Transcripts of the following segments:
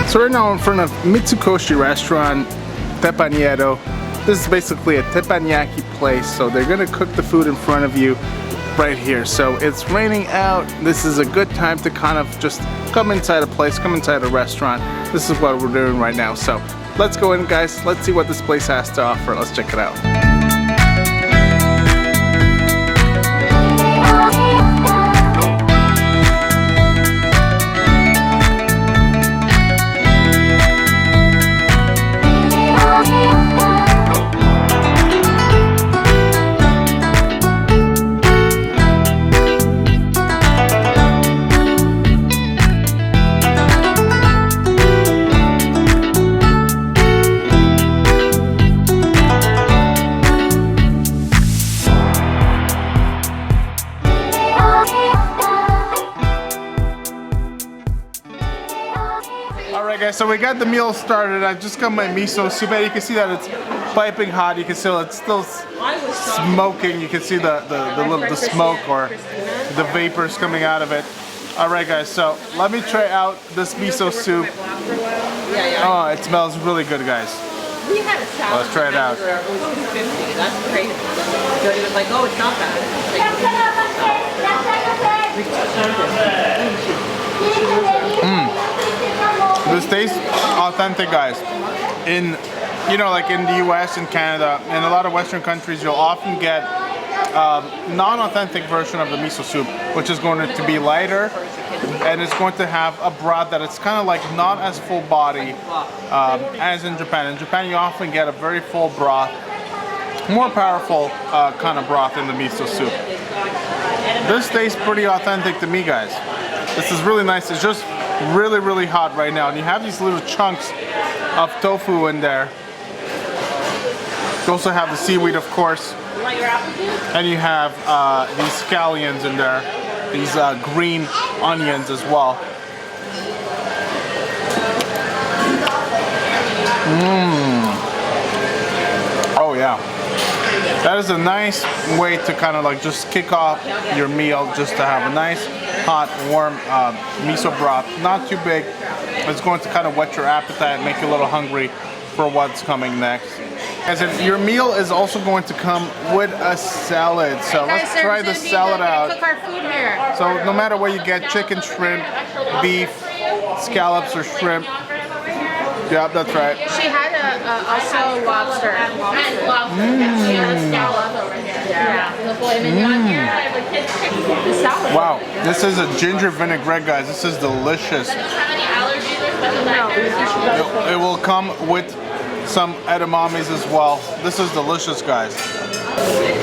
So right now I'm in front of Mitsukoshi restaurant, Teppan Edo. This is basically a teppanyaki place, so they're gonna cook the food in front of you right here. So it's raining out. This is a good time to kind of just come inside a place, come inside a restaurant. This is what we're doing right now. So let's go in, guys. Let's see what this place has to offer. Let's check it out. Alright guys, so we got the meal started. I just got my miso soup and you can see that it's piping hot. You can see it's still smoking. You can see the smoke or the vapors coming out of it. Alright guys, so let me try out this miso soup. Oh, it smells really good, guys. We had a salad. Let's try it out. It was 50. That's crazy. Jody was like, oh, it's not bad. This tastes authentic, guys. In, you know, like in the US and Canada, in a lot of Western countries, you'll often get non-authentic version of the miso soup, which is going to be lighter, and it's going to have a broth that it's kind of like not as full body as in Japan. In Japan, you often get a very full broth, more powerful kind of broth in the miso soup. This tastes pretty authentic to me, guys. This is really nice. It's just really, really hot right now, and you have these little chunks of tofu in there. You also have the seaweed, of course, and you have these scallions in there, these green onions as well. Oh yeah, that is a nice way to kind of like just kick off your meal, just to have a nice hot, warm miso broth. Not too big. It's going to kind of whet your appetite, make you a little hungry for what's coming next. As in, your meal is also going to come with a salad. So let's try the salad out. Cook our food here. So no matter what you get, chicken, shrimp, beef, scallops or shrimp. Yeah, that's right. She had also lobster. Wow, this is a ginger vinaigrette, guys. This is delicious. It will come with some edamames as well. This is delicious, guys.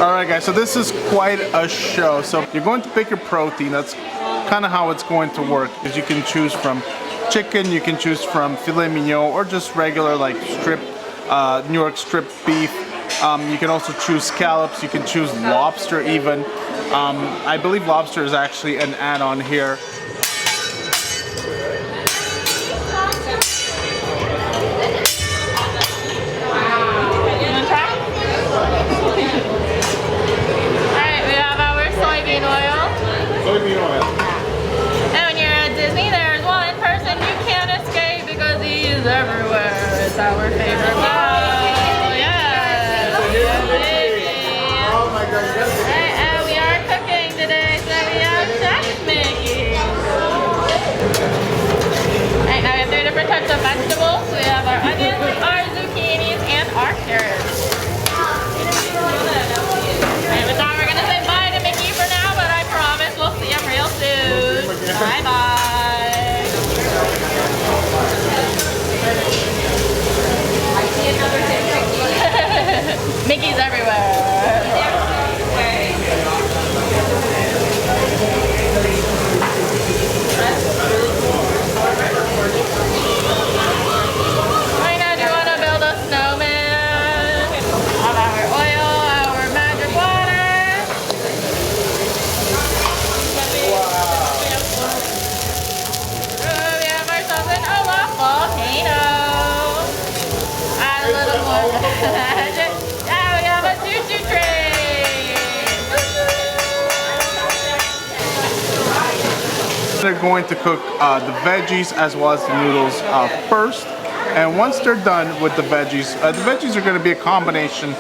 Alright guys, so this is quite a show. So you're going to pick your protein. That's kind of how it's going to work. Because you can choose from chicken, you can choose from filet mignon, or just regular like strip, New York strip beef. You can also choose scallops, you can choose lobster even. I believe lobster is actually an add-on here. Alright, we have our soybean oil. Soybean oil. And when you're at Disney, there's one person you can't escape because he's everywhere. It's our favorite bowl. Yeah. Oh my God. And we are cooking today, so we have Chef Mickey. They're going to cook the veggies as well as the noodles first. And once they're done with the veggies are going to be a combination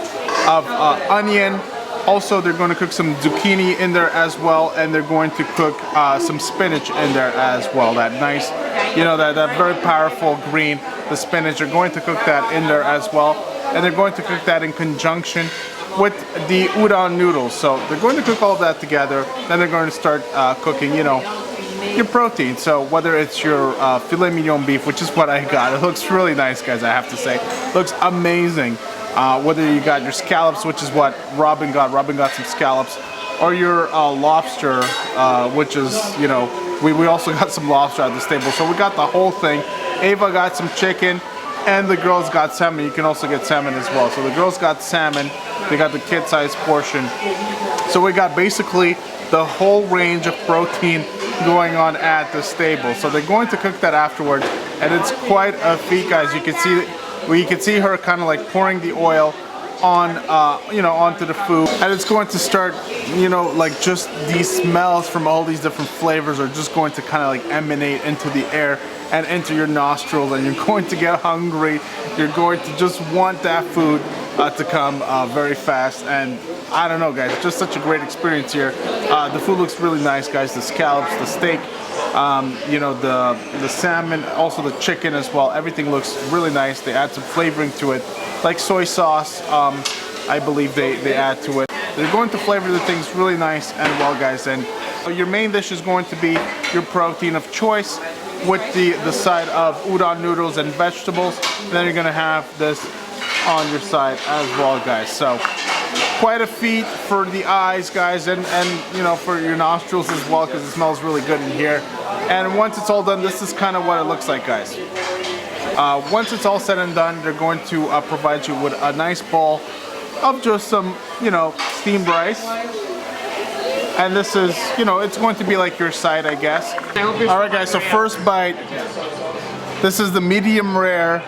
of onion. Also, they're going to cook some zucchini in there as well, and they're going to cook some spinach in there as well. That nice, you know, that very powerful green, the spinach. They're going to cook that in there as well, and they're going to cook that in conjunction with the udon noodles. So they're going to cook all of that together. Then they're going to start cooking, you know, your protein. So whether it's your filet mignon beef, which is what I got, it looks really nice, guys. I have to say, looks amazing. Whether you got your scallops, which is what Robin got some scallops, or your lobster, which is, you know, we also got some lobster at this table. So we got the whole thing. Ava got some chicken, and the girls got salmon. You can also get salmon as well. So the girls got salmon, they got the kid-sized portion. So we got basically the whole range of protein going on at this table. So they're going to cook that afterwards, and it's quite a feat, guys. You can see you can see her kind of like pouring the oil on, you know, onto the food, and it's going to start, you know, like just these smells from all these different flavors are just going to kind of like emanate into the air and into your nostrils, and you're going to get hungry. You're going to just want that food to come very fast. And I don't know, guys, just such a great experience here. The food looks really nice, guys. The scallops, the steak, you know, the salmon, also the chicken as well. Everything looks really nice. They add some flavoring to it, like soy sauce, I believe they add to it. They're going to flavor the things really nice and well, guys. And your main dish is going to be your protein of choice, with the side of udon noodles and vegetables. And then you're gonna have this on your side as well, guys. So quite a feat for the eyes, guys, and you know, for your nostrils as well, because it smells really good in here. And once it's all done, this is kind of what it looks like, guys. Once it's all said and done, they're going to provide you with a nice bowl of just some, you know, steamed rice. And this is, you know, it's going to be like your side, I guess. Alright, guys, so first bite. This is the medium rare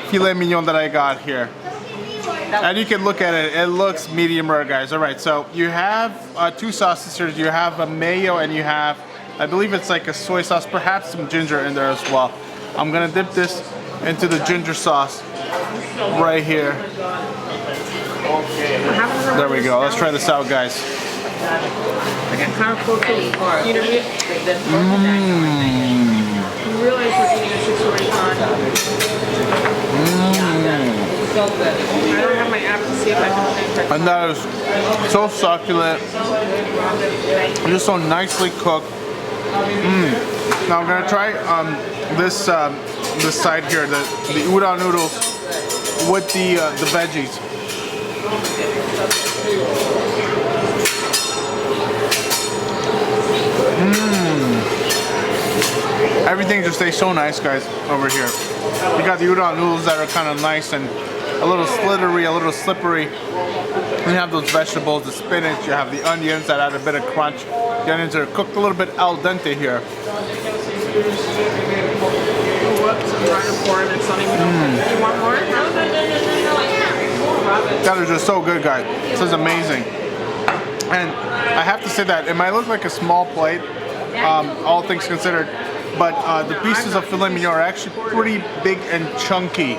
filet mignon that I got here. And you can look at it, it looks medium rare, guys. Alright, so you have two sauces here. You have a mayo and you have, I believe it's like a soy sauce, perhaps some ginger in there as well. I'm gonna dip this into the ginger sauce right here. There we go. Let's try this out, guys. Like a powerful food. You know, you realize we're eating a 6:45. So good. I don't have my app to see if I can change it. And that is so succulent. Just so nicely cooked. Now I'm gonna try this side here, the udon noodles with the veggies. Everything just tastes so nice, guys, over here. You got the udon noodles that are kind of nice and a little slithery, a little slippery. And you have those vegetables, the spinach, you have the onions that add a bit of crunch. The onions are cooked a little bit al dente here. You want more? That is just so good, guys. This is amazing. And I have to say that it might look like a small plate, all things considered, but the pieces of filet mignon are actually pretty big and chunky.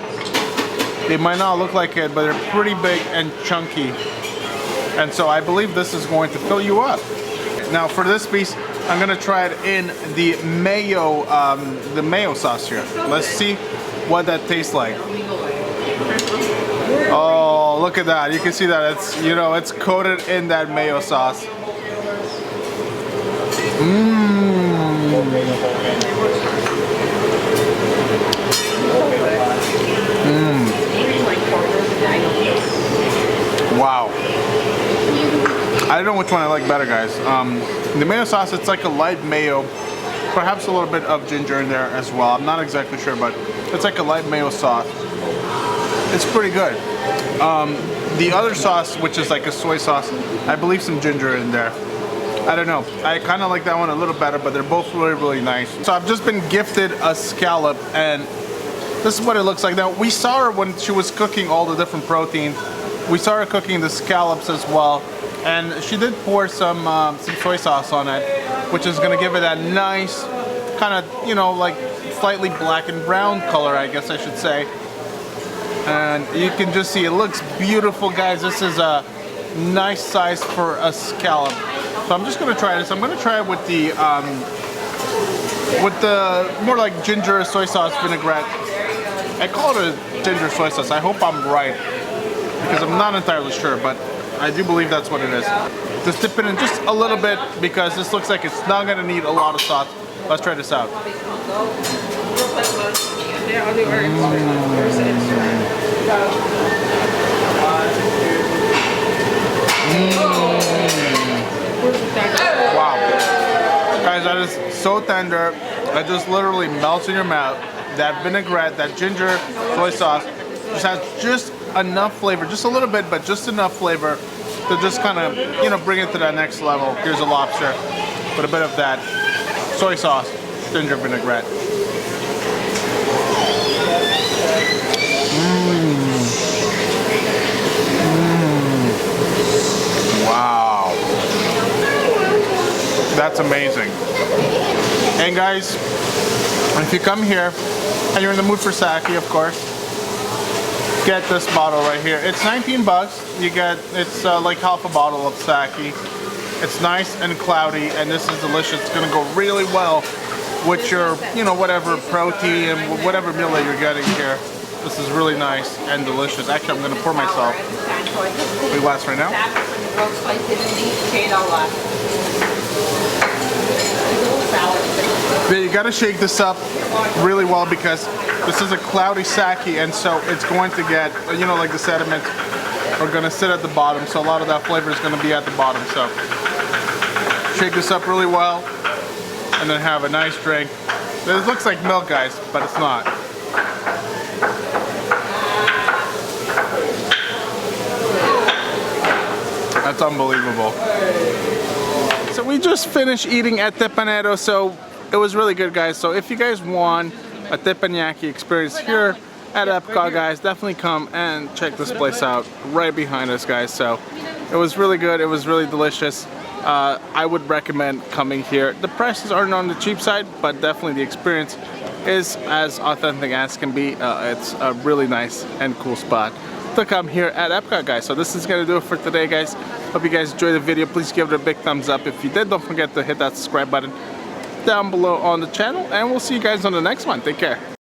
They might not look like it, but they're pretty big and chunky. And so I believe this is going to fill you up. Now for this piece, I'm gonna try it in the mayo sauce here. Let's see what that tastes like. Oh, look at that. You can see that it's, you know, it's coated in that mayo sauce. Wow. I don't know which one I like better, guys. The mayo sauce, it's like a light mayo, perhaps a little bit of ginger in there as well. I'm not exactly sure, but it's like a light mayo sauce. It's pretty good. The other sauce, which is like a soy sauce, I believe some ginger in there. I don't know. I kind of like that one a little better, but they're both really, really nice. So I've just been gifted a scallop, and this is what it looks like. Now, we saw her when she was cooking all the different proteins. We saw her cooking the scallops as well, and she did pour some soy sauce on it. which is gonna give it that nice kind of, you know, like slightly black and brown color, I guess I should say. And you can just see it looks beautiful, guys. This is a nice size for a scallop. So I'm just gonna try this. I'm gonna try it with the more like ginger soy sauce vinaigrette. I call it a ginger soy sauce. I hope I'm right because I'm not entirely sure, but I do believe that's what it is. Just dip it in just a little bit because this looks like it's not gonna need a lot of sauce. Let's try this out. Wow. Guys, that is so tender. That just literally melts in your mouth. That vinaigrette, that ginger soy sauce just has just enough flavor, just a little bit, but just enough flavor to just kind of, you know, bring it to that next level. Here's a lobster with a bit of that soy sauce, ginger vinaigrette. Wow. That's amazing. And guys, if you come here and you're in the mood for sake, of course, get this bottle right here. It's 19 bucks. You get, it's like half a bottle of sake. It's nice and cloudy, and this is delicious. It's gonna go really well with your, you know, whatever protein and whatever meal that you're getting here. This is really nice and delicious. Actually, I'm gonna pour myself a glass right now. But you gotta shake this up really well because this is a cloudy sake, and so it's going to get, you know, like the sediment are gonna sit at the bottom, so a lot of that flavor is gonna be at the bottom. So shake this up really well and then have a nice drink. This looks like milk, guys, but it's not. That's unbelievable. So we just finished eating at Teppan Edo, so it was really good, guys. So if you guys want a Teppanyaki experience here at Epcot, guys, definitely come and check this place out right behind us, guys. So it was really good. It was really delicious. I would recommend coming here. The prices aren't on the cheap side, but definitely the experience is as authentic as can be. It's a really nice and cool spot to come here at Epcot, guys. So this is gonna do it for today, guys. Hope you guys enjoyed the video. Please give it a big thumbs up. If you did, don't forget to hit that subscribe button down below on the channel, and we'll see you guys on the next one. Take care.